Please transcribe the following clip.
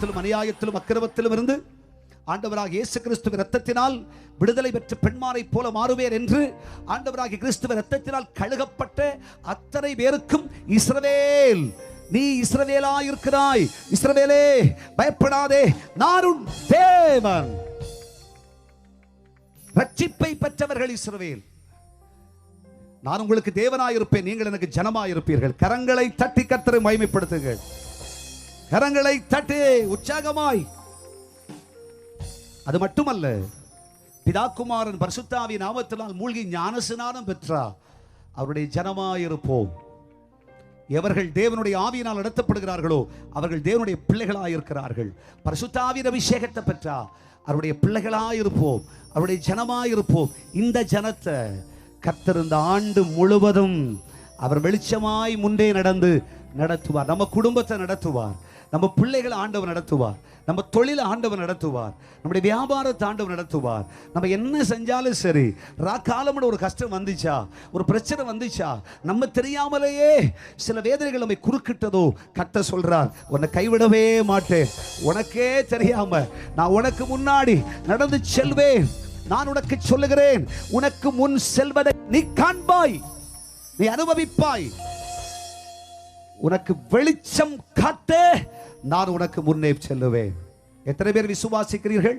பாவத்திலும் அநியாயத்திலும் அக்கிரமத்திலும் இருந்து ஆண்டவராக இயேசு கிறிஸ்துவின் இரத்தத்தினால் விடுதலை பெற்ற பெண்மாரை போல மாறுவேர் என்று ஆண்டவராக கிறிஸ்துவின் இரத்தத்தினால் கழுகப்பட்ட அத்தனை பேருக்கும் இஸ்ரவேல், நீ இஸ்ரவேலா இருக்கிறாய், இஸ்ரவேலே பயப்படாதே, நான் உன் தேவன். ரட்சிப்பை பெற்றவர்கள் இஸ்ரவேல். நான் உங்களுக்கு தேவனாயிருப்பேன், நீங்கள் எனக்கு ஜனமாயிருப்பீர்கள். கரங்களை தட்டி கர்த்தரை மகிமைப்படுத்துங்கள். கரங்களை தட்டி உற்சாகமாய். அது மட்டுமல்ல, பிதாகுமாரன் பரிசுத்தாவி நாமத்தினால் மூழ்கி ஞானஸ்நானம் பெற்றார். அவருடைய ஜனமாயிருப்போம். எவர்கள் தேவனுடைய ஆவியினால் நடத்தப்படுகிறார்களோ அவர்கள் தேவனுடைய பிள்ளைகளாயிருக்கிறார்கள். பரிசுத்தாவின் அபிஷேகத்தை பெற்றார். அவருடைய பிள்ளைகளாயிருப்போம், அவருடைய ஜனமாயிருப்போம். இந்த ஜனத்தை கர்த்தர் இந்த ஆண்டு முழுவதும் அவர் வெளிச்சமாய் முன்னே நடந்து நடத்துவார். நம்ம குடும்பத்தை நடத்துவார், நம்ம பிள்ளைகளை ஆண்டவர் நடத்துவார், நம்ம தொழிலை ஆண்டவர் நடத்துவார், நம்முடைய வியாபாரத்தை ஆண்டவர் நடத்துவார். நம்ம என்ன செஞ்சாலும் சரி, ராக்காலம்னு ஒரு கஷ்டம் வந்துச்சா, ஒரு பிரச்சனை வந்துச்சா, நம்ம தெரியாமலேயே சில வேதனைகள் நம்மை குறுக்கிட்டதோ, கர்த்தர் சொல்றார், உன்னை கைவிடவே மாட்டேன். உனக்கே தெரியாம நான் உனக்கு முன்னாடி நடந்து செல்வேன். நான் உனக்கு சொல்லுகிறேன், உனக்கு முன் செல்வதை நீ காண்பாய், நீ அனுபவிப்பாய். உனக்கு வெளிச்சம் காட்ட நான் உனக்கு முன்னே செல்லுவேன். எத்தனை பேர் விசுவாசிக்கிறீர்கள்?